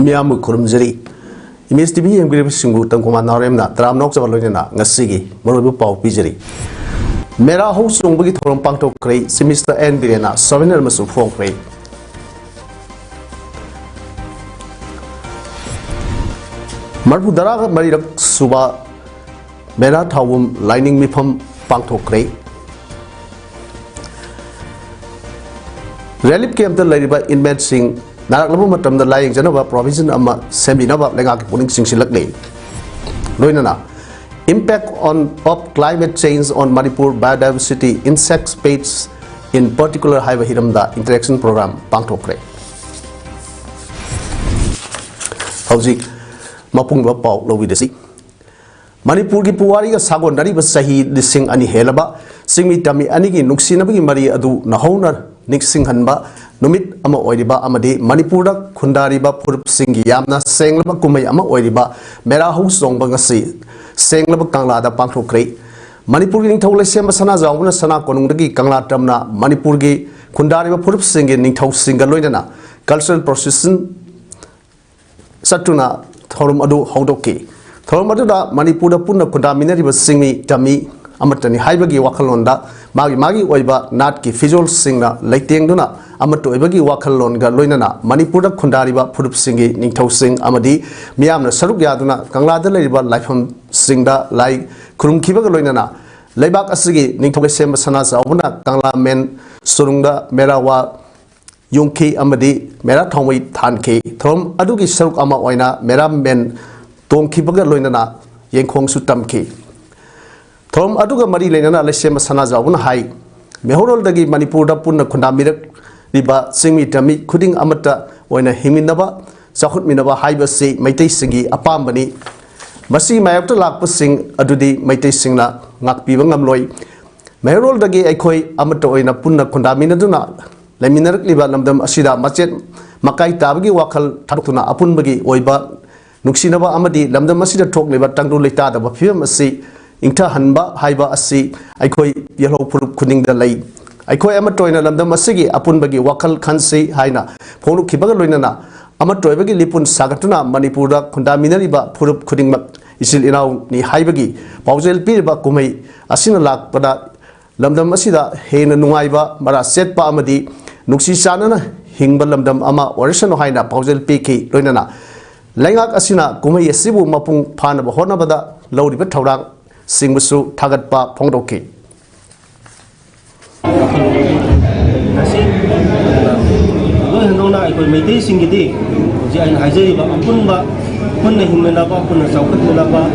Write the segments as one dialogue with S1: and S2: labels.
S1: Miamu kurumjari Image TV yang grip singgu tangkuma naremna tram nok jawal loina ngasigi morobu pau pijari Mera house sung bagi thorom pangtok krei semester end birena souvenir masu phong krei Marbu dara marirak suba Mera thawum lining mifam pangtok krei Relief camp the lariba inmate sing Narak labu matam the lying janaba provision ama semi naba lengak puning sing silakle. Loinana impact of climate change on Manipur biodiversity insect space in particular high hiramda interaction program pangtokre. Hauzik mapung ba pau lowi desi. Manipur ki puwari ka sagon nari ba sahi lising ani helaba singmi tami ani ki nuksinabagi mari adu nahona niksing hanba Numit ama oiriba amadi Manipurda khundariba phurup singi yamna senglaba kumai ama oiriba mera house songba ngasi senglaba kanglada pangthokre Manipur gi ningthau lesem sana zawna sana konungdagi kangla tamna Manipur gi khundariba phurup singi ningthau singa loinana cultural procession satuna thorum adu haudoki thorum adu da Manipurda punna khundaminariba singmi tami amatani haibagi wakhalonda magi oiba nat ki visual singna leitengduna amato ibagi wakhalon ga loinana Manipurda khundariba phurup singi ningthau sing amadi miyamna saruk yaduna kanglada leriba laifam singda lai khurumkhibaga loinana leibak asigi ningthau sem sana zawna kangla men surungda merawa yungki amadi mera thongwi thanki thom adugi saruk ama oina mera men tongkhibaga loinana yengkhong su tamki Thom aduga mari lenana lesem sana zawuna hai mehorol dagi Manipurda punna khundamirak riba singmi tami khuding amata oina himinaba sakhut minaba haiba se maitai singi apambani masi mayakta lakpa sing adudi maitai singna ngakpiba ngamloi mehorol dagi aikhoi amata oina punna khundaminaduna leminarak liba lamdam asida machet makai tabagi wakhal thadukuna apunbagi oiba nuksinaba amadi lamdam asida thokliba tangru leita da phim asi Ingta hanba haiba asi aikoi yellow phurup khuning da lai aikoi amatoina lamdam asigi apun bagi wakal khansi haina phonu khibaga loinana amatoi bagi lipun sagatuna Manipurda khundaminari ba phurup khuning mak isil inau ni haibagi paujel pirba kumai asina lakpada lamdam asida hena nungaiba mara setpa amadi nuksi chanana hingba lamdam ama orisano haina paujel piki loinana laingak asina kumai asibu mapung phana ba hona bada lawriba thaurang Singbusu tagat pa pongdoki.
S2: Nasi, lo hendong na ikut media singgiti, jadi haji ba apun ba pun nih mana ba pun saukat mana ba,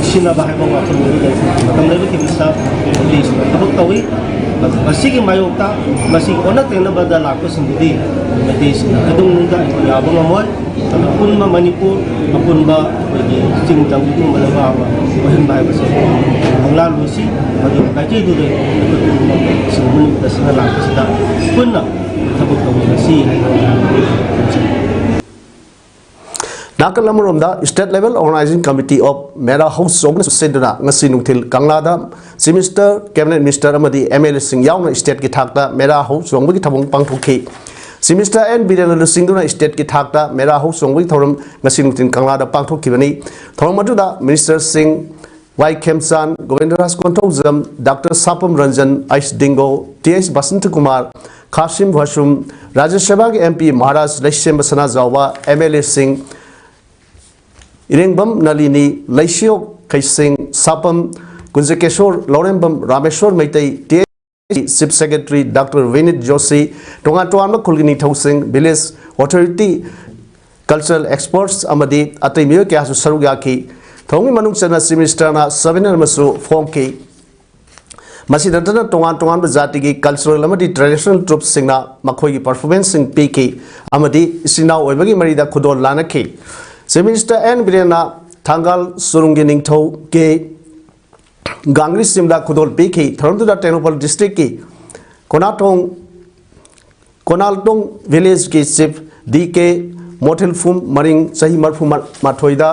S2: sini ba heboh apa mungkin, macam lagi kita bisa di apa tahu masih mayu ta masih onak tena ba dalaku singgiti media kadung nungga ya abang amoy apun ba Manipur apun ba sing tang itu malaba mahin ba ba ang lalu si bagi kaki itu deh sebelum kita sengalah kita pun nak takut kau si
S1: Nakalamurumda State Level Organizing Committee of Mera House Sogna Seduna ngasi nungtil kanglada semester cabinet minister amadi ML sing yauna state ki thakta Mera House Songbi thabung pangthokhi semester and birena singduna state ki thakta Mera House Songbi thorum ngasi nungtil kanglada pangthokhibani thorum aduda minister sing Y Kemsan Govindaras Kontozam Dr Sapam Ranjan Ais Dingo TS Basant Kumar Kasim Bhashum Rajya Sabha MP Maharaj Leshem Basana Zawa ML Singh Irengbam Nalini Laisio Kaising Sapam Gunjakeshwar Lorembam Rameshwar Maitai TS Chief Secretary Dr Vinit Joshi Tonga Tuama Kulgini Tausing Village Authority Cultural Experts Amadi Atai Kyasu Sarugaki Thongi Manung Chana Minister na Savinar Masu Fonki मसीदना तोान तोान जाति की cultural traditional troupe सिंगना मखोई performance सिंग Peaky इसिना ओइबगी मरीदा खुदोल लानखी chief minister N बिरेना थांगाल सुरुंगी Ningthou के गांगरी सिमदा खुदोल Peaky थरमदुदा टेक्नोपॉल district की कोनालटोंग village की chief D के motel फुम मरिंग सही मरफु माथोइदा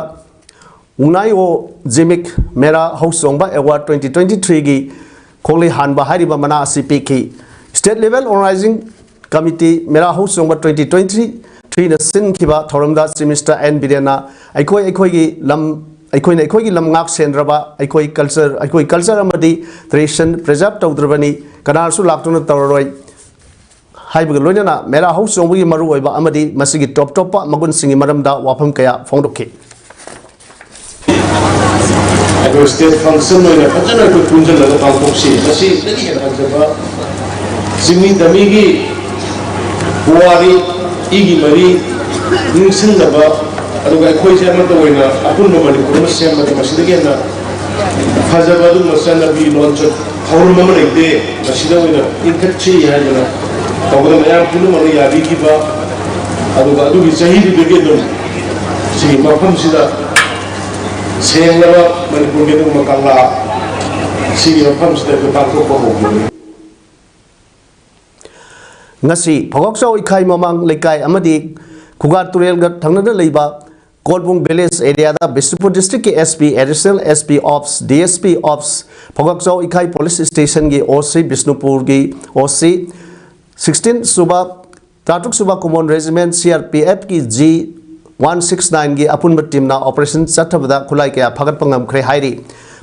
S1: उनाइओ जिमिक मेरा हाउसोंबा award 2023 की खोले हानबा हारिबा मना असि पीकी state level organizing committee Mera Houchongba 2023 न सिनखिबा थौरमदा चीफ मिनिस्टर एन बिरेना अखोई की लम ngak senraba अखोई कल्चर अमदी ट्रेडिशन प्रिजर्व तौद्रबनी कनासु लाक्तुना तौररोय हाइबग लोइना मेरा हाउसोंबगी मरु ओइबा अमदी मसिगी टॉप मगुन सिंगी मरमदा वाफम कया फोंदोखि
S3: अगर स्टेट फंक्शन में फजन को कुंजल लगा पांपोक्सी मसी तरी है फजबा सिमी दमी की बुआरी इगी मरी निंगसिन दबा अदुगा कोई से मत होइना अपुन ममली को मसे मत मसी दगे ना फजबा दु मसन नबी लॉन्च हौर मम लेते मसी दोइना इनकच्ची है जना तबला मया पुनु मन याबी की बा अदुगा अदुगी सही दुगे दो सी मफम सिदा सेंगलबा मनपुर के दुग मकाला सिगी मफम सिदा को पांथोक होगी
S1: ngasi phogokso ikhai mamang lekai amadi khugar turel ga thangnada leiba kolbung village area da Bisnupur district ke SP additional SP ops DSP ops phogokso ikhai police station gi OC Bisnupur gi OC 16 suba tatuk suba common regiment CRPF ki G 169 gi apunba team na operation chathabada khulai kya phagat pangam khre hairi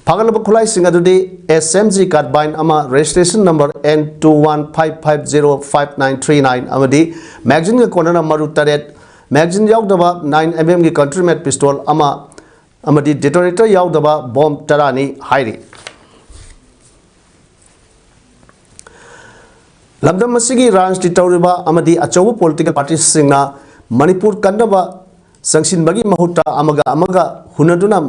S1: Pagalaba Kulai Singadudi SMG carbine ama registration number N2155059939 amadi magazine ga corner maru taret magazine yaudaba 9mm gi country made pistol amadi detonator yaudaba bomb tarani hairi Lamdam masigi rangsti tawriba amadi achawu political parties singna Manipur kannaba sangsinbagi mahuta amaga hunaduna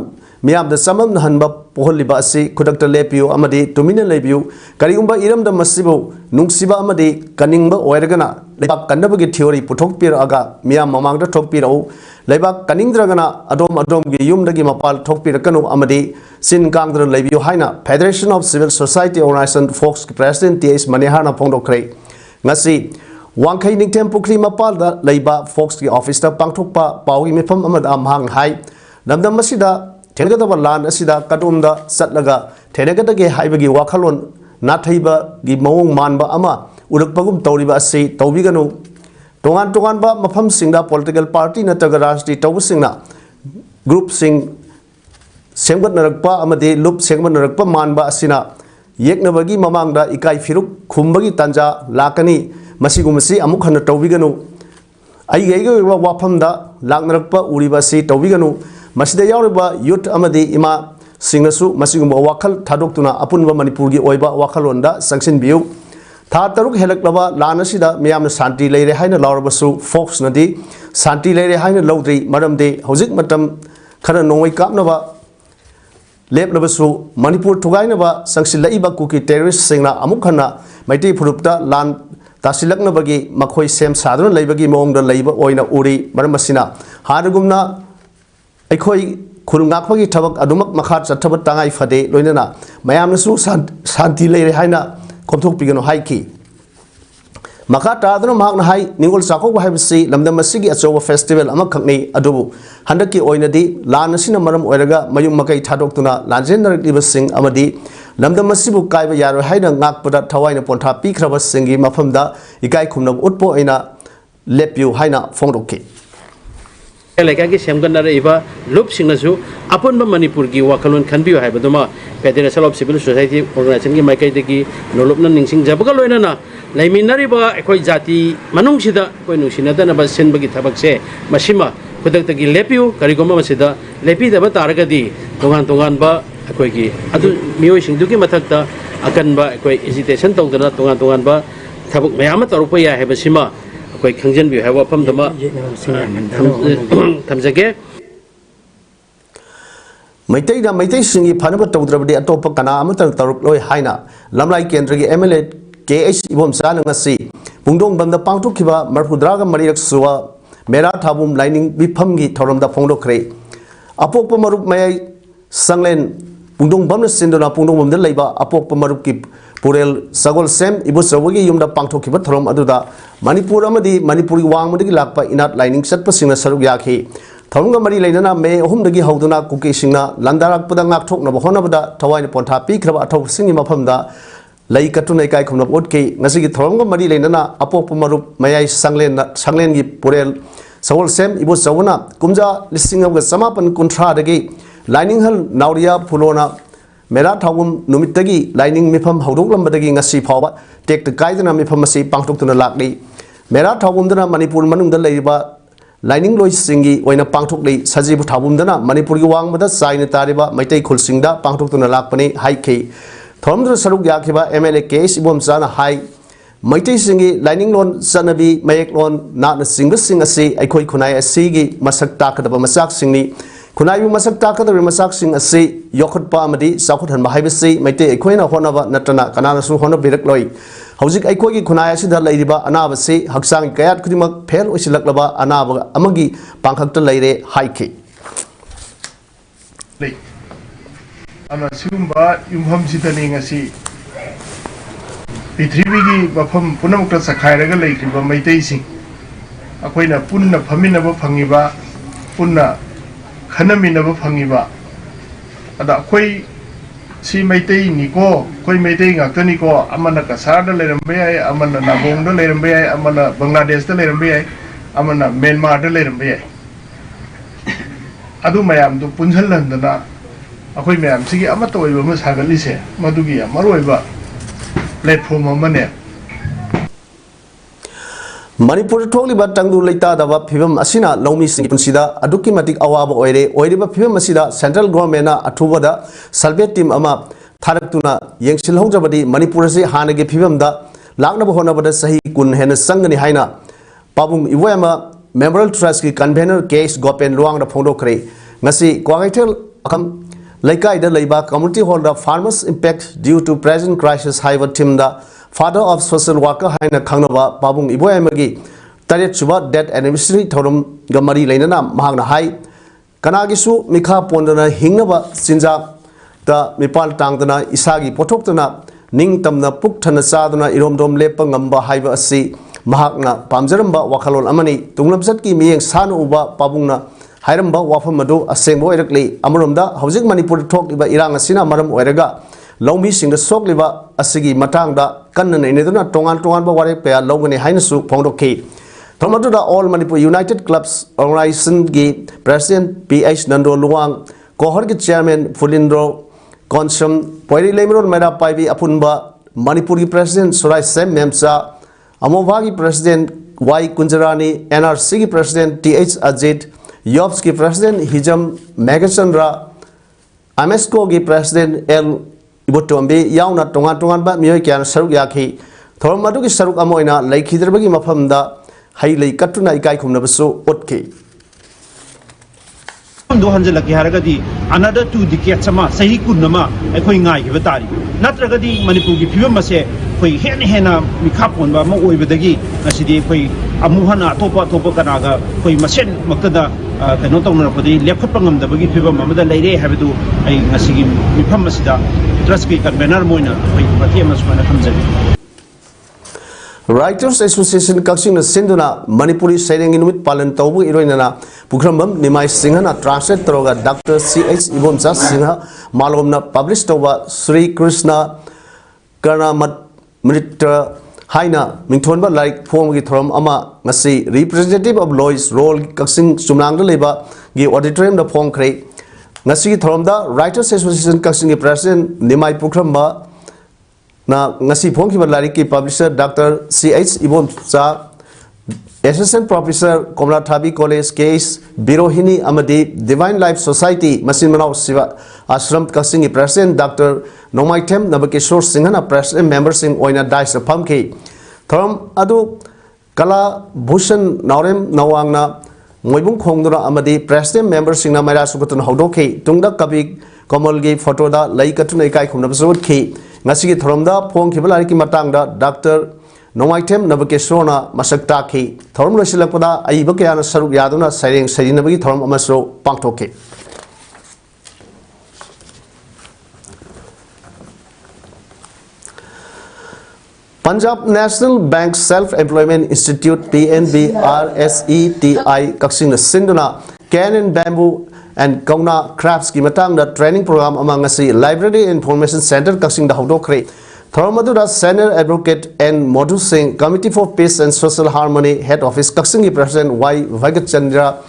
S1: मियाम द समम नहनबा पोहलिबा असि खुदक्ता लेपियो अमदि तुमिना labio करिगुंबा इरमदा मसिबो नुंगसिबा अमदि कनिंगबा ओइरगना लेबाक कन्नबगी theory पुथोकपिरगा मियाम ममांगदा थोकपिरौ लेबाक कनिंगद्रगना अदोम गी युमदगी मपाल थोकपिरकनु अमदि सिन कांगद्र लेबियो हाइना federation of civil society organization FOCS की प्रेसिडेंट टीएस मनेहाना फोंदोखरे ngasi wangkhai ningthem pukri mapal da leiba fox की ऑफिस ता पांगथोकपा पाउगी मिफम अमदा amhang hai namdam masida Tengadaba land asida katumda satlaga Tenegadage haibagi wakalon nathaiba gi mawong manba ama urukpagum tauriba asi taubiganu tongan ba mafam singda political party nataga rajni tawu singna group sing semgat narakpa amade lup semgat narakpa manba asina yeknabagi mamangda ikai firuk khumbagi tanja lakani masigumasi amuk hana taubiganu ai gege wafamda laknarakpa uriba si taubiganu Masida yauriba youth amadi ima singnasu masigumba wakal thadokuna apunba Manipur gi oiba wakalonda sanction biu tha taruk helaklaba lanasida miyamna santi leire haina lawrabasu fox nadi santi leire haina lawdri maramde hojik matam khara nongoi kapnaba lepnabasu Manipur thugainaba sanction laiba kuki terrorist singna amukhana maiti phurupta lan tasilaknabagi makhoi sem saduna leibagi mongda leiba oina uri maramasina haragumna अखोई खुरुंगाखोगी थबक अदुमक मखा चथब तंगाई फदे लोइनना मयामनसु शांति लेरे हाइना खोमथोकपिगनो हाइकी मखा तादनो मागना high निंगोल चाको हाइबसी लमदमसिगी अचोव festival अमखकनै अदुबु हंडकी ओइनदी लानसिना मरम ओइरगा मयुम मकै थादोक्तुना लाजेनरलिबसिंग अमदी लमदमसिबु काइबा यारो हाइना ngakpada थवाइना पोंथा पिख्रबसिंगी मफमदा इकाइ खुमनब उत्पो ओइना लेप्यु हाइना फोंदोकि
S4: Like Semgana Eva, Loop Singnasu, upon Manipur gi Wakalun can be Habaduma, Federation of Civil Society Organization Maikateki, Nolopna Ningsing Zabagaloina, Laiminariba, Ekoizati, Manungsida, Koinusinatan about Senbagi Tabakse, Mashima, Kutaki Lepiu, Karigoma Sida, Lepi the Bataragadi, Tonganba, Akoiki, Adu Mioshing Duki Matata, Akanba, Hesitation Tonganba, Tabuk Mayama Tarupoya, Habasima. कोई खंजन भी है वो अपन दमा थमजगे
S1: Maitai singi Panaba Todra Atopa Kana Amatan Taruk Haina, Lamlai Kendri MLA KH Ibom Sanangasi, Pungdong Banda Pangtukiba, Marpudraga Maria Sua, Mera Tabum Lining Bipamgi Toram da Pondo Cray. Apopa Marup May Sanglen, Pungdong Bamna Sindona Pungdong the Labor, Apopa Maruki, Purel, Sagol Sem, Ibusawagi Yum da Pangtukiba Toram Aduda, Manipur Amadi, Manipuri Wang Madi Lakpa Inat Lining Set Pasina Saruyaki. Thorunga Mari Lainana may Humdagi Hauduna Kukishina, Landarak Pudangat Tok Nabahonabada, Tawai Ponta Pikraba Tok Singing Mapamda, Lai Katunakai Kunab Utke, Nasiki Thorunga Mari Lainana, Apopumarup, Mayai Sanglengi Purel, Saul Sem, Ibu Sawana, Kumja, listing of the Samapan Kuntra the gate, lining her Nauria Pulona, Meratawum, Numitagi, lining Mipam Haudukam Badagi Nasi Power, take the Kaidana Mipamasi, Pangtok to the Lakli, Meratawundana Manipur Manum the Labor. Lining Loy Singi, when a Pangtukli, Sajibu Tabundana, Manipuri Wang with a sign at Tariba, Maite Kulsinda, Pangtuk to Nalakpani, High K. Thomdra Saruk Yakiba, MLA case, Ibom Sana High, Maite Singi, Lining Lon, Sanabi, Mayak Lon, not a single singer say, I quite Kunai a Sigi, Masak Taka the Masak Singi, Kunai Masak Taka the Masak Sing a say, Yokot Pamadi, Sakut and Mahibasi, Maite, a queen of Honava, Natana, Kanana Suhona Birakloy. Howzik Aikogi Kunayasi the Ladiba, Anabasi, Haksang Kayat Kudimak, Pel Usilaklaba, Anaba, Amagi, Pankak Lady, Haiki.
S5: Ana Sumba, Yumham Sitaning a sea. Pitribigi, Bapum, Punamka Sakaraga Lake, Maitasi. Aquina Punna Paminaba Pangiba, Punna Kanaminaba Pangiba. Ada Quay. Si Maitei Nico, Koi Maitei Actonico, Amana Casada Lerambay, Amana Nabonga Lerambay, Amana Bangladesh Lerambay, Amana Myanmar Lerambay. Adu Mayam to Punjalandana, Akoi Mayam, Sigi Amato, must have a lise, Madugia, Marueva, platform of money.
S1: Manipur totally but Tangu Lita Dava Pivam Asina, Lomi Singapusida, Adukimatic Awab Oire, Oiriba Pivam Masida, Central Government, Atubada, Salvetim Ama, Taratuna, Yangsil Hojabadi, Manipurasi, Hanagi Pivam da, Lagnabahonabada Sahi Kun Hen Sangani Haina, Pabum Iwema, Memorial Trustee Convener Case Gopen Luang the Pondo Cray, Nasi, Quagitel Akam, Laika the Labor Community Holder Farmers Impact due to present crisis Hiver Timda. Father of Social Worker Haina Kanova, Babung Iboemagi, Taret Suba, Dead Anniversary, Torum Gamari Lenana, Mahana Hai, Kanagisu, Mika Pondana, Hingnava, Sinza, the Mipal Tangdana, Isagi, Potoktana, Ning Tamna, Puktana Sadana, Iromdom Lepangamba, Hiva Asi, Mahakna, Pamzeramba, Wakalol Amani, Tunglapsatki, Ming San Uba, Babungna, Hiramba, Wafamado, Asembo Erekli, Amurumda, Housing Manipur talked about Irang Asina, Maram Oerega. Lomi sing the sok liva asigi matangda kanan ineduna tongan ba ware pe logani hainasu pongdo ke Tomatuda all Manipur United Clubs Organization gi President PH Nando Luang Kohor gi Chairman Fulindro Konsum Poiri Lemron Mera Paivi Apunba Manipur gi President Surai Sem Memsa Amovagi President Y Kunjarani NRC gi President TH Ajit Yobs gi President Hijam Megachandra Amesco gi President L Ibutombe Yauna Tongan ba Miokian Saruk Yaki Thormatuki Saruk Amoina Lake Hidrabagi Mapamda Haile Katuna Ikai Kumnabaso Otke.
S6: Another 2 decades sama sahi kunama ekoi ngai hibatari natragadi manipur gi phibam mase koi hena mikhapon ba ma oibadagi asidi koi amuhana topa kanaga koi masen maktada kano tongna padi lepkhap ngamdabagi phibam amada leire habadu ai ngasigi mipham masida trust ki convener moina koi pati amasmana khamjani
S1: Writers Association Kaksing Sinduna Manipuri Saying Inuit Palan Tobu Iroinana Pukrambam Nimai Singhana Translate Troga Dr. C.H. Ibomsa Singha Malomna published over Sri Krishna Karna Mritra Haina Mingtonba like Pom Gitrom Ama Nasi representative of Lois role Kaksing Sumlang Leba Gi auditorium the Pong Kray Nasi Thromda Writers Association Kaksing President Nimai Pukramba Na ngasi phong ki balari ki publisher Dr. C.H. Ibomsa Assistant Professor Komla Thabi College Case Birohini Amadi Divine Life Society Masin Manau Siva Ashram Kaksing President Dr. Nomaitem Nabakishore Singhana President Member Sing Oina Dice Pamki Thoram Adu Kala Bhushan Naurem Nawangna मोइबुंग खोंगदुना अमदी president member सिंगना मैरा सुगतुन हौदोखि तुंगदा कवि कमल की फोटोदा लई कतुन इकाई खुमनबसुखि ngasi thoromda phong khibala ki matangda Dr. Nongaitem Nabakeshona masak taki thorom losilakpada aiba kyana saruk yaduna saireng sarinabagi thorom amasro pangthoke Punjab National Bank Self-Employment Institute PNB RSETI Kaksing Sinduna Can and Bamboo and Kauna Crafts ki matang da training program among us Library Information Center Kaksing da Hodokre Thoramaduda Senior Advocate and Modhu Singh Committee for Peace and Social Harmony Head Office Kaksing President Y Vagat Chandra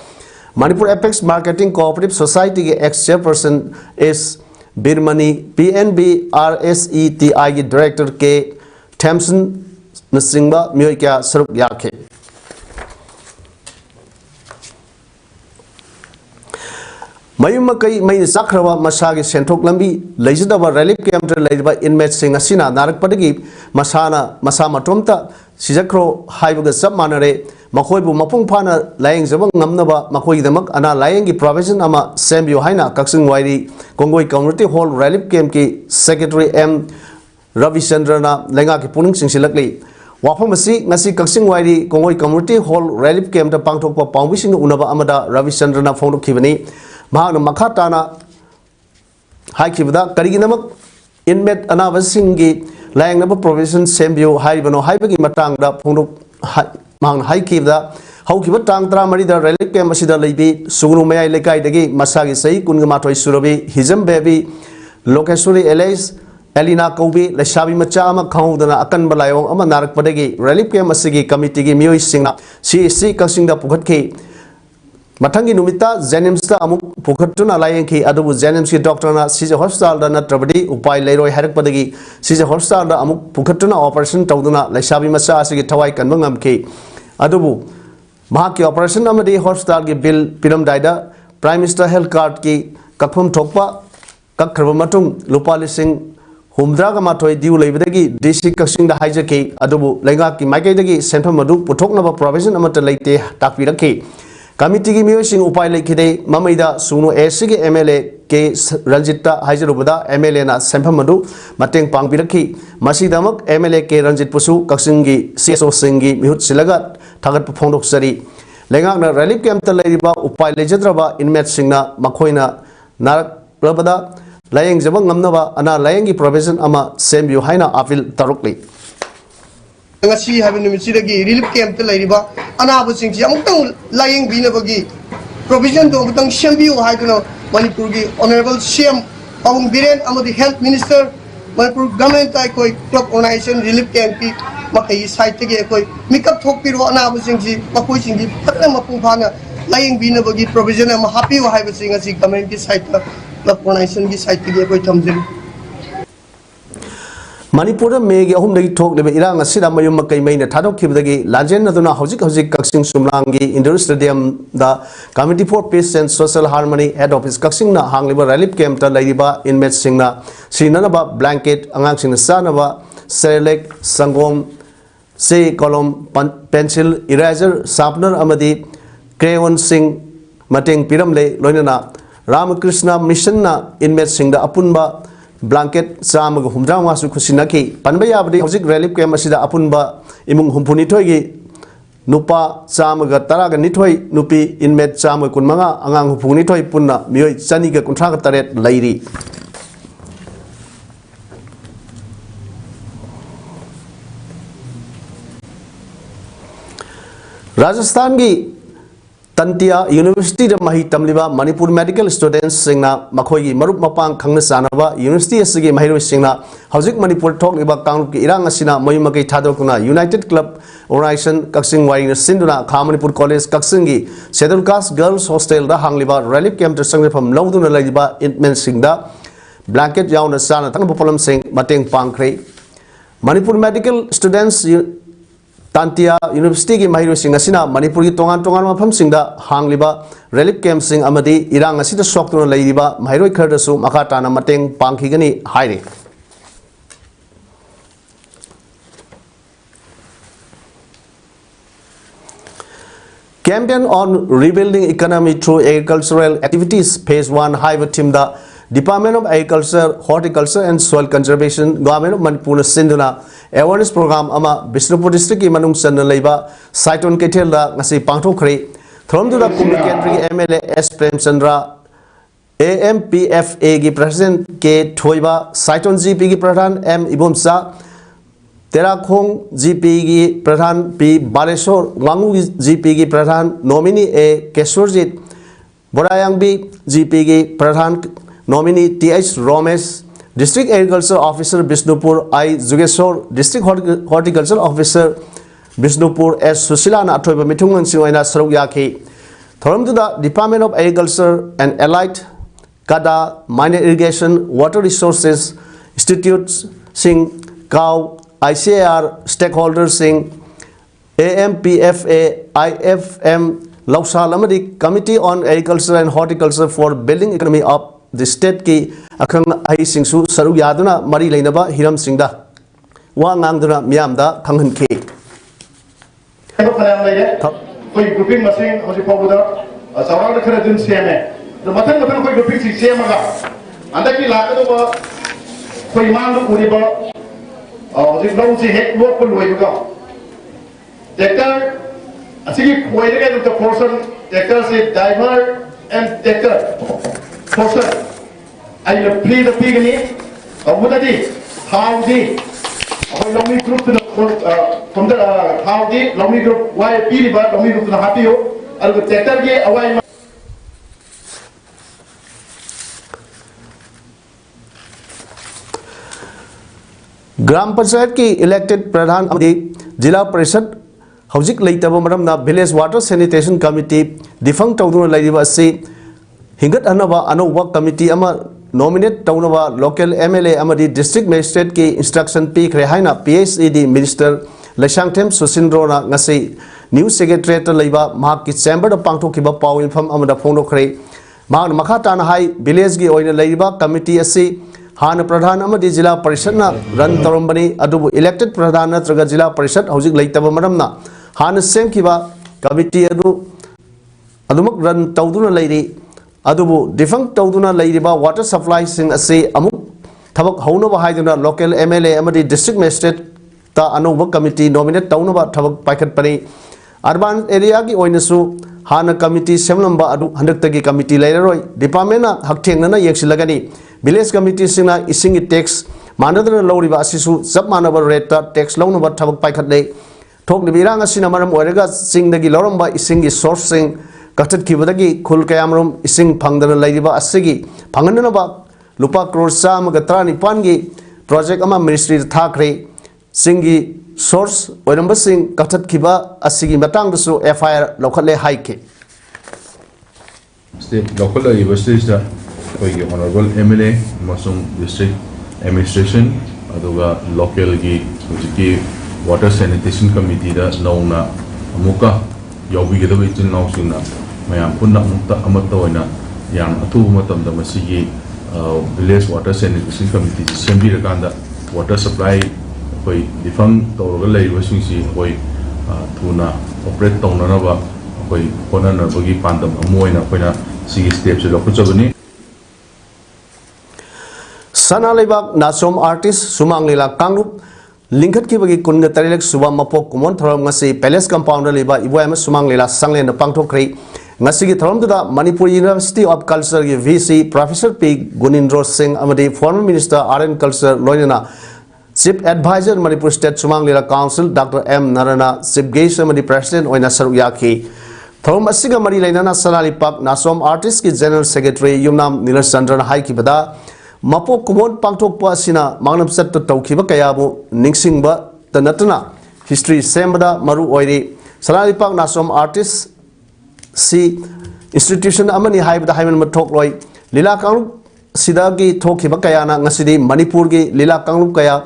S1: Manipur Apex Marketing Cooperative Society ki ex-chairperson is Birmani PNB RSETI ki Director K Thamson Nasingba Myoikya Saruk Yake Mayum Makai May Zakrava Masagi Sentok Lambi Lejidaba Relief Camp Ladiba Inmate Sing Asina Narak Padagi Masana Masama Tomta Sizakro Haibaga Submanare Makoibu Mapung Pana Lying Zabang Namnaba Makoi Damak Ana Lyangi Provision Ama Sambio Haina Kaksing Wairi Kongoi Community Hall Relief Camp Ki Secretary M. Ravi Chandrana Lenga ki puning singsilakli wafamasi ngasi Kaksing Wairi Kongoi Community Hall Relief Camp da pangthokpa pawbising unaba amada Ravi Chandrana phongdokhibani mahana makhatana haikibada kariginamak inmate anabasingi layangnaba provision sembio haibano haibagi matangda phongdok mahang haikibada haukiba tang 13 da Relief Camp asida leibi sugunu mayai lekai dagi masagi sei kunga surabi hizam baby Lokeshuri Elais Elina Kobi, Leshabi Machama, Kaudana, Akan Balayong, Amanak Padagi, Relief Camp Masigi Committee, Mui Singna, CC Kaksing da Pukatki, Matangi Numita, Zenimsta, Amuk Pukatuna Layanki, Adu Zenimski Doctorna, Caesar Hostal, Dana Trabadi, Upai Leroy Harak Padagi, Caesar Hostal, Amuk Pukatuna Operation Tauduna, Leshabi Masasi, Tawai Kanbangamki, Adubu, Mahaki Operation Amadi Hostal, Bill Piram Dida, Prime Minister Health Card Ki, Kapum Tokpa, Kakramatum, Lupali Singh. Humdraga matoi diu leibadagi DC Kaksing da haijaki adubu lenga ki maikaidagi sentham madu puthoknaba provision amata leite takpiraki committee gi miyosing upai lekhide mamaida suno SC gi MLA ke Ranjita haijarubada MLA na sentham madu mateng pangpiraki masidamak MLA ke Ranjit pusu Kaksing gi CSO singi mihut silaga thagat phongdok sari lenga na Relief Camp ta leiriba upai lejadraba inmate singna makhoina narak plabada Laying Jabang Namnava, Ana Layangi provision Ama Sembio Haina Apil Tarukli.
S7: Ngasi having Michigi, Relief Camp to Ladiba, Anaba Sing, Yamutang Lying Binabagi, provision to Mutang Shambio Haikano, Manipurgi, Honorable Shem, Pawung Biren, Amadi Health Minister, Manipur Government Ikoi, Club Organization, Relief Camp, Makai Site Koi, Mikap Tokpiro, Anaba Sing, Makoy Sing, Mapupana, Lying Binabagi provision, I'm happy to have a sing as he community site.
S1: Manipur Meg Home talk the Iranga Sida Mayuma Kaimay Tado Kibdagi, Lajan Naduna Hosik Kaksing Sumlangi, Indoor Stadium, the Committee for Peace and Social Harmony Head Office Kaksingna, Hangliba Relief Camp, Ladiba, Inmate Singna, Sinanaba, Blanket, Angaxing Sanava, Serelek, Sangom, Say Column, Pencil, Eraser, Sapner Amadi, Crayon Singh, Mateng Piramle, Loinana. Ramakrishna Mission na inmate sing da apunba blanket sama go humdra wasu khusinaki panbaya abdi hojik relief camp asida apunba imung humpuni thoigi nupa sama ga tara ga nithoi nupi inmate sama kunmanga angang humpuni thoi punna mioi chani ga kunthra ga taret lairi Rajasthan gi Tantia University of Mahi Tamliba Manipur Medical Students Singna Makogi Marup Mapang Kangna Sanava University Sigi Mahiro Singna Hausik Manipur Talk Liba Kang Irang Asina Moyumaki Tadokuna United Club Organization Kaksing Waring Sinduna Kamanipur College Kaksingi Scheduled Caste Girls Hostel da Hangliba Relief Camp to Sangre from Lauduna Ladiba Intmen Singda Blanket Yauna Sana Tangapolam Sing Mateng Pangkre Manipur Medical Students Tantia University ki Mahiro Singh asina Manipur ki tongan mafam singda hangliba relief camp sing amadi irang asida soktuna leidiba Mahiro khardasu makhatana mateng pangkhigani haire Campaign on Rebuilding Economy Through Agricultural Activities Phase 1 Haiba Timda Department of Agriculture, Horticulture and Soil Conservation, Government of Manipur Sinduna Awareness Program Ama Bishnupur District Manung Sana Leba Saiton Ketela Nasi Pangtokri From the Kumikentri MLA S Prem Chandra AMPFA की president के ठोइबा साइटोन GP की प्रधान M Ibomcha तेराखोंग GP की प्रधान P Baleshwar वांगू GP की pradhan nominee ए केशोरजीत Borayangbi GP की pradhan nominee TH Romesh district agriculture officer Bishnupur I Jugeshwar district horticulture officer Bishnupur S Sushila अठोइबा मिथुंगन सिंह सरुक याखी थोरमदुदा department of agriculture and allied Kada, Minor Irrigation, Water Resources, Institutes, Sing, Cow, ICAR, Stakeholders, Sing, AMPFA, IFM, Lausa Lamadi Committee on Agriculture and Horticulture for Building Economy of the State Ki Akang Ai Singsu Saru Yaduna, Mari Lainaba, Hiram Singda, Wang Angduna, Miamda, Kangan Ki.
S5: Grouping machine, how do you follow that? Sarah the Canadian CMA. The Matan Matan grouping is same. And that is like the Iman Uriba, the Lousy head work will wake up. Dector, I think wait again with the person, Dector said diver and Dector. Person, I will play the pig in it, or what it is, how the Lomi group to the from the how the Lomi group, why a pili but Lomi group to the happy, I will Dector get away.
S1: Gram panchayat की elected pradhan zila parishad हौजिक लेतब मरमना village water sanitation committee डिफंग तौदुना लैरिबा असि हिंगत अनबा अनौबा कमिटी अमा नॉमिनेट तौनबा लोकल एमएलए अमदी डिस्ट्रिक्ट मजिस्ट्रेट की इंस्ट्रक्शन पीखरे हाइना पीएचईडी मिनिस्टर लैशांगथेम सुसिंद्रोना ngasi न्यू सेक्रेटरीट लैबा माक की चैम्बर द पांगथोखिबा पाउ इनफम अमदा फोंदोखरे माक मखा ताना हाई विलेज की ओइना लैरिबा कमिटी असि हान प्रधान अमदी जिला परिषद रन तौरबनी इलेक्टेड प्रधान नत्रगा जिला परिषद हौजिक लेतब मरमना हान सेमखिबा कमिटी अदुमक रन तौदुना लैरि अदुबु डिफंग तौदुना लैरिबा वाटर सप्लाई सिंग असे अमुक थबक हौनबा हाइदुना लोकल एमएलए अमदी डिस्ट्रिक्ट मजिस्ट्रेट ता अनौबा कमिटी नॉमिनेट तौनबा थबक पाइखतपनी अर्बन एरिया की ओइनसु हान कमिटी सेमलंबा अदु हंदक्तगी कमिटी लैररोय डिपार्टमेंट हक्थेंगना येंसिलगनी विलेज कमिटी सिंगना इसिंगी टैक्स मानदना लौरिबा असिसु सब मानबा रेट टैक्स लौनबा थबक पाइखतले थोकलिबा इरांग असिना मरम ओइरगा सिंगदगी लौरंबा इसिंगी सोर्स सिंग कथतखिबदगी खुल कयामरुम इसिंग फंगदना लैरिबा असिगी फंगननबा लुपा करोड़ 139 गी प्रोजेक्ट अमा मिनिस्ट्री थाखरे सिंगी सोर्स ओइरंबा सिंग कथतखिबा असिगी मतंगदसु एफआईआर लौखले हाइके
S8: स्टेट लोकल यूनिवर्सिटीज अखोई honourable MLA district administration local की वाटर सैनिटेशन कमिटी नौना अमुका यौबीगदब इचिल नाउसिंगना मयाम पुन्ना अमुक्ता याम अथुब मतमदा मसिगी विलेज वाटर सैनिटेशन कमिटी सेंबिरकांदा वाटर सप्लाई अखोई डिफंग तौरगा लैबसिंगसी अखोई थुना ऑपरेट तौननबा अखोई होननबगी पांदम अमोइना अखोइना सिगी स्टेप से लौखुचबनी
S1: सना लेबाक नासोम आर्टिस्ट सुमांग लीला कांगरूप लिंखत की बगी कुन तरेलक सुबा मपोक कुमोन थरम ngasi पैलेस कंपाउंड लेबा इबोयम सुमांग लीला सांगलेन पांगथोखरै ngasi की थरम दुदा मणिपुर यूनिवर्सिटी ऑफ कल्चर की VC professor P Gunindro Singh अमदी foreign minister art and culture लोइना chief advisor Manipur state Sumang Leela council doctor M Narayan chief guest अमदी प्रेसिडेंट ओइना सरुक याखी थरम असिगा मरी लेना सनाली पाक नासोम आर्टिस्ट की जनरल सेक्रेटरी युमनाम नीरज चंद्रन हाइकिबदा मपो कुमोन पांगथोकपा असिना मांगनम सत्त तौखिबा कयाबु निंगसिंगबा तनतना हिस्ट्री सेमबदा मरु ओइरी सनाली पाक नासोम आर्टिस्ट सी इंस्टीट्यूशन अमनी हाइबदा हाइमन मथोक लोय लीला कांगरूप सिदागी थोखिबा कयाना ngasiदी मणिपुर की लीला कांगरूप कया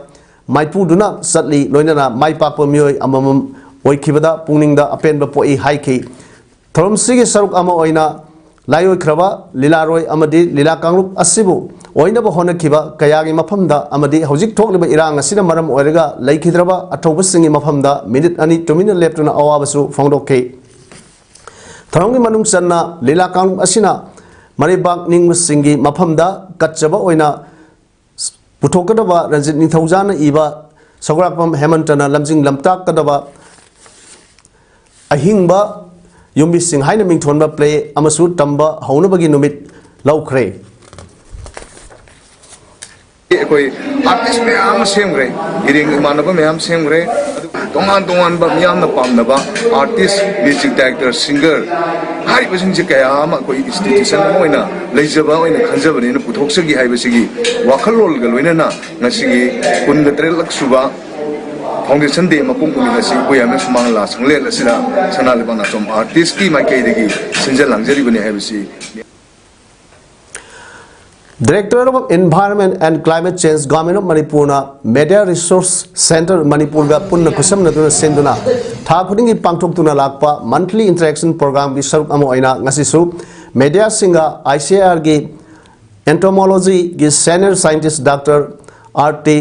S1: माइपुदुना सतली लोइना माइ पाकपा मियोय अममम ओइखिबदा पुंगनिंगदा अपेनबा पोई हाइखि थरमसिगी सरुक अमा ओइना लायोय ख्रबा लीलारोय अमदी लीला कांगरूप असिबु ओइनबा होनखिबा कयागी मफमदा अमदी हौजिक थोकलिबा इरांग असिना मरम ओइरगा लैखिद्रबा अथौबसिंगी मफमदा मिनिट अनि तुमिना लेप्टुना अवाबसु फोंदोखे Tharong manung sanna lila kang asina maribak ning singi maphamda katchaba oina puthokadaba Ranjit Ningthaujana iba Sagurakpam Hemantana lamjing lamtak kadaba ahingba yumbi sing haina mingthonba play amasu tamba haunabagi numit laukhre
S9: कोई artist में आम same रहे इरिंग मानव में आम same रहे तोंगान बा मियाम न पामनबा artist music director singer हारि बसिंग जे कया आम कोई इंस्टीट्यूशन होइना लेजबा होइना खंजबने न पुथोक्सगी हाइबसिगी वाखलोल गलोइना ना ngasiगी 13 लाख सुबा फाउंडेशन दे मपुंग उमिनसी बोयामे सुमांग ला संगले लसिना सनालेबाना सोम आर्टिस्ट की माइकेदगी सिंजल लांगजरी बने हाइबसी
S1: Director of Environment and Climate Change Government of Manipur Media Resource Center Manipur ga punna kusam naduna senduna tha khudingi pangthok tuna lakpa monthly interaction program gi saruk amo aina ngasi su media singa ICAR gi entomology gi senior scientist Dr. RT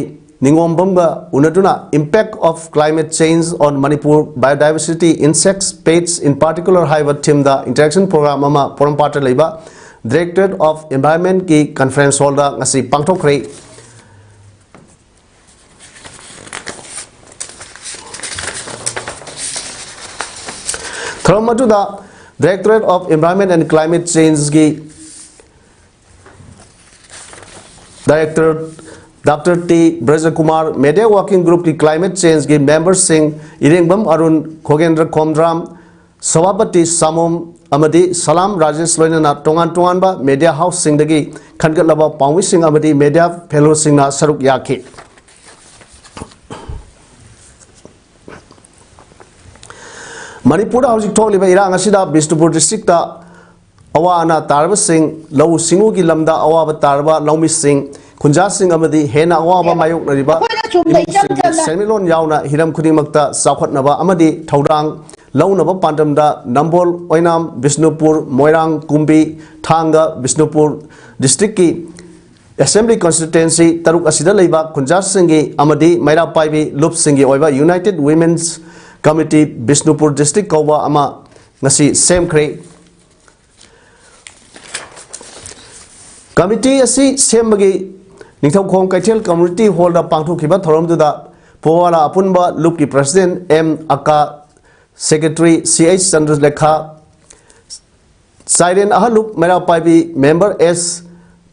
S1: Ningombam ga unatuna impact of climate change on Manipur biodiversity insects pests in particular haiva theme the interaction program ama porampata leiba Directorate of Environment ki conference holder ngasi pangthokre Tharamatu da Directorate of Environment and Climate Change ki Director Dr. T. Brajakumar Media Working Group ki Climate Change ki members sing Irengbam Arun Khogendra Komdram Sabapati Samom Amadi Salam Rajesh Loinana Tongan ba Media House Singdagi Khangatlaba Pangwi Sing Amadi Media Fellow Singna Saruk Yaki Manipur Housing Toliba Irang Asida Bishnupur District Awana Tarba Singh Low Singugi Lamda Awaba Tarba Lomi Singh Kunja Singh Amadi Hena Awaba Mayok Nariba Semilon Yauna Hiram Kudimakta Sakhat Naba Amadi Taudang Launaba Pantamda Nambol Oinam Bishnupur Moirang Kumbi Thanga Bishnupur District ki Assembly Constituency Taruk Asida Leiba Kunja Singhi Amadi Maira Paibi Lup Singhi Oiba United Women's Committee Bishnupur District Kawa Ama Ngasi Same Kre Committee Asi Same Magi Ningthau Khong Kaitel Community Holder Pangthu Kiba Thorom Duda Powala Apunba Lup ki President M Aka Secretary C.H. Chandralekha Siren Ahaluk Mera Paibi Member S.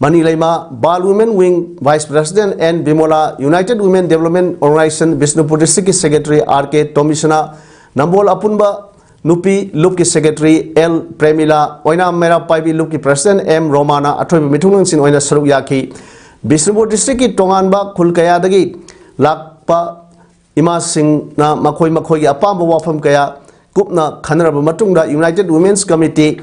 S1: Mani Lema Bal Women Wing Vice President N. Bimola United Women Development Organization Bishnupur District Secretary R.K. Tomishana Nambol Apunba Nupi Luki Secretary L. Premila Oina Mera Paibi Luki President M. Romana Atobi Mitunung Sin Oina Saruk Yaki Bishnupur District Tonganba Kulkayadagi Lakpa Ima Singh na Makoi Makoi Apamba Wafam Kaya Kupna Khanaraba Matungda United Women's Committee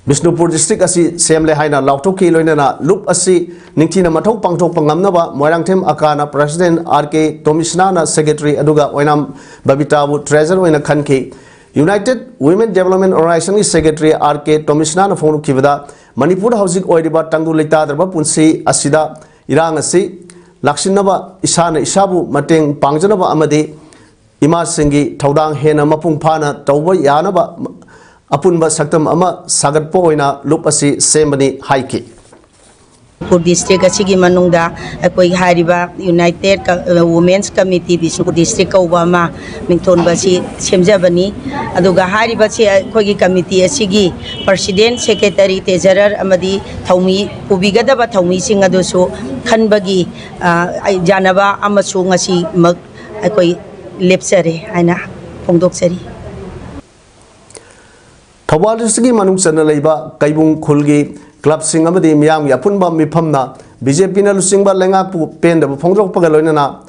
S1: Bishnupur District Asi Semle Haina Lautoki Loinana Lup Asi Ningtina Matok Pangtok Pangamnaba Moirangtem Akana President R.K. Tomishana Secretary Aduga Oinam Babitabu Treasurer Oina Khanki United Women Development Organization Secretary R.K. Tomishana Phonu Kivada Manipur Housing Oidiba Tangu Lita Darba Punsi Asida Irang Asi Lakshinaba Isana Isabu Mateng Pangjanaba Amadi Ima Singhi Taudang Hena Mapung Pana Tauba Yanaba Apunba Saktam Ama Sagat Poina Lupasi Semani Haiki
S10: Bishnupur District asigi manungda akoi hariba United Women's Committee Bishnupur District Obama mingthon basi semjabani aduga hariba si akoi committee asigi President Secretary Treasurer amadi thaumi pubigadaba thaumi sing adusu khanbagi janaba amasu ngasi mak akoi lepsare aina phongdoksari
S1: Thawal District manung chana leiba kaibung khulgi Club Sing Amadi Miam Yapunba Mipamna BJP na Lusingba Lengapu Pen the Pongok Pagaloina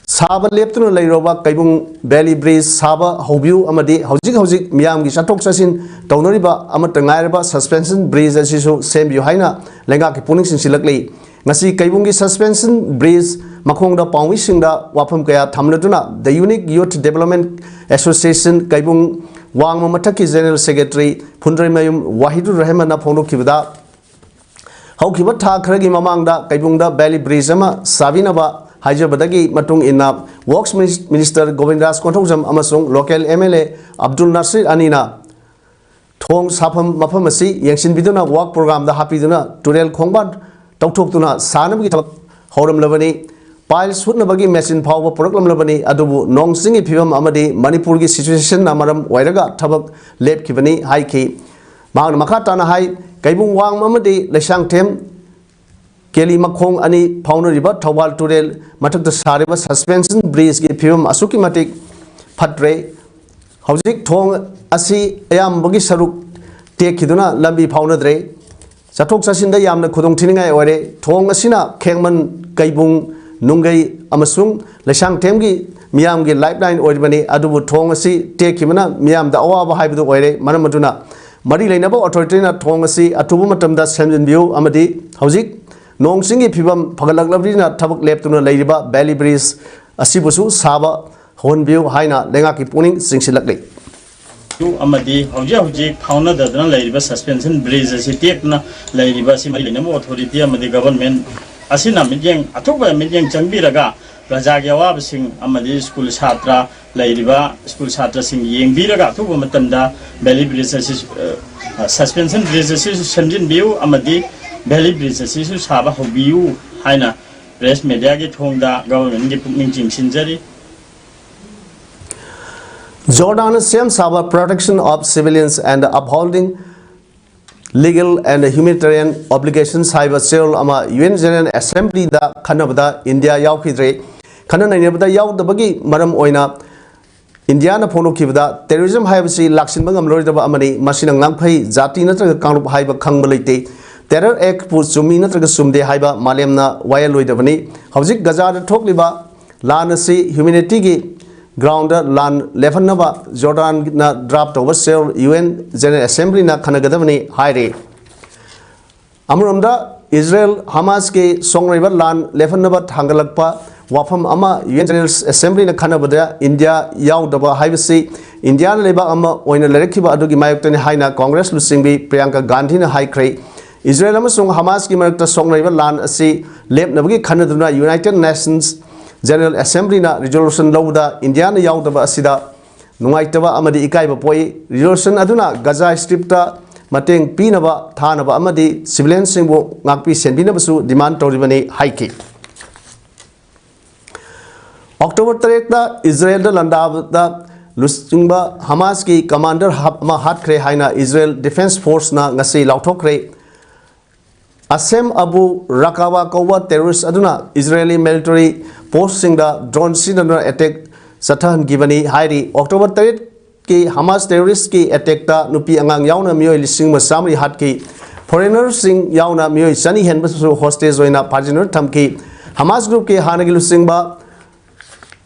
S1: Saba Leptun Lairoba Kaibung Valley Breeze Saba Hobu Amadi Hauzik Miam Gishatok Sasin Taunoriba Amatangairaba Suspension Breeze as you same Yohina Lengaki Punix in Silakli Nasi Kaibungi Suspension Breeze Makonda Pangwishinda Wapam Kaya Tamlatuna the Unique Youth Development Association Kaibung Wang Mataki General Secretary Pundre Mayum Wahidu Rahmana Pono Kivada How Kivata Kragi Mamanga Kaibunda Valley Brizama Savinaba हाइजबदगी मतुंग इना works minister Govindraj Konthoujam अमसुंग local MLA Abdul Nasir अनीना थोंग साफम मफम असि यंगसिनबिदुना वर्क प्रोग्राम दा हापिदुना टुरेल खोंगबा तौथोक्तुना सानबगी थबक हौरमलबनी पाइल सुटनबगी मेसिन फाव पुरकलमलबनी अदुबु नोंगसिंगी फिवम अमदी मणिपुर की सिचुएशन ना मरम वायरगा थबक लेपखिबनी हाइखि मांग मखा ताना हाई कैबुंग वांग अमदी लेसांग थेम केली मखोंग अनि फाउनरिबा थौबाल टुरेल मथक सारिबा सस्पेंशन ब्रिज की फिवम असुकी मतिक फट्रे हौजिक थोंग असी अयामबगी सरुक टेखिदुना लंबी फाउनद्रे चथोक चसिंदा यामना खुदोंग थिनिंगाय ओरे थोंग असिना खेंगमन कैबुंग नुंगै अमसुंग लेसांग थेमगी मियामगी लाइफलाइन ओइबनी अदुबु थोंग असी टेखिबना मियामदा अवाबा हाइबदु ओरे मनम मदुना मरी लेनबो अथॉरिटीना थोंग असी अथुबु मतमदा सेमजिनबिउ अमदी हौजिक नोंगसिंगी फिवम फगलगलबदिना थबक लेपतुना लेरिबा वैली ब्रिज असिबुसु साबा होनबिउ हाइना लेंगा की पुनिंग सिंगसिलकले
S11: हौजिक फाउनदना लेरिबा सस्पेंशन ब्रिज असी टेकना लेरिबा सि मरी लेनबो अथॉरिटी अमदी गवर्नमेंट असिना मिजेंग अथुबा मिजेंग चंगबिरगा प्रजागी अवाबसिंग अमदी स्कूल छात्र लेरिबा स्कूल छात्र सिंग येंगबिरगा अथुबा मतमदा वैली ब्रिज असी सस्पेंशन ब्रिज असी सेमजिनबिउ अमदी वैली ब्रिज असी साबा हौबिउ हाइना प्रेस मीडिया की थोंगदा गवर्नमेंट की पुनिंग चिंगसिनजरी
S1: Jordan Sem Saba protection of civilians and upholding legal and humanitarian obligations have a seal ama UN General Assembly da Kanabada India Yaukidre Kanana Nebada Yauk the Bagi Madam Oina Indiana Ponokivda terrorism have see Laksin Bangam Lord of Amani Machine Lampai Zati Natra Kang Haiba Kangbalite Terror Ek Put Sumina Sumde Haiba Malemna Wayaloidavani Hauzik Gazar Tokliba Lanasi Humanity ground land lefanaba Jordan na dropped over sale UN General Assembly na kanagadavani haire amromda Israel Hamas ke songraiba land lefanaba thangalakpa wafam ama UN General Assembly na kanabada India yaudaba haibasi India leba ama oina lerekiba adugi mayoktani haina Congress lusingbi Priyanka Gandhi na haikre Israel amasung Hamas ki mayokta songraiba land asi lepnabagi kanaduna United Nations General Assembly na resolution lauda India na yaudaba asida nungaitaba amadi ikaiba poi resolution aduna Gaza Strip ta mateng pinaba thanaba amadi civilian singbo ngakpi senbinabasu demand toribani haiki October 3 ta Israel da landabda lusingba Hamas ki commander ma hatkre haina Israel Defense Force na ngasi lauthokre Asem Abu Rakawa Kawa terrorist aduna Israeli military post singda drone sinana attack Satan givani hairi October 3 ki Hamas terrorist ki attack ta nupi angang yauna miyoi lising masamri hat ki foreigner sing yauna miyoi sani hen basu hostage oina partner thamki Hamas group ki hanagi lusingba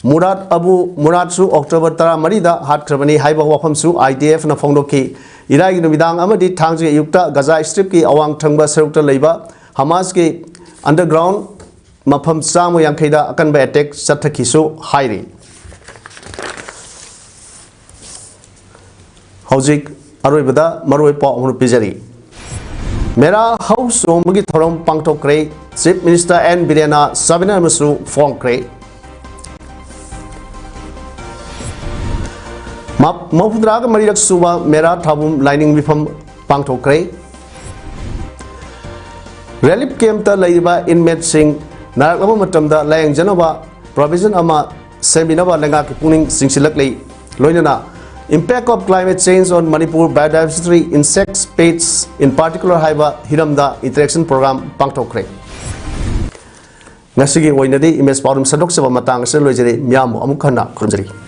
S1: Murad Abu Murad su October 3 da hat khrabani haiba wafam su IDF na phongdoki Iraqi numidang amadi thangje yukta Gaza Strip ki awang thangba serukta leiba Hamas ki underground mafam samu yankhaida akanba attack sathakhisu hairi Hojik aroibada maroi pa amru pijari Mera house omgi thorom pangthokre Chief Minister N Birena Sabina Masu phongkre Mapudraga Marirak Suba Mera Thabum Lining Bifam Pangtokre Relief Camp ta Laiba Inmate Sing Narakama Matamda Layang Janova Provision Ama Seminaba Langa Puning Singsilakli Loinana Impact of Climate Change on Manipur Biodiversity Insect Species in particular Haiba Hiramda Interaction Program Pangtokre Nasigi Wainadi Image Paudam Sadok Saba Matang Selojeri Miamu Amukana Kunjari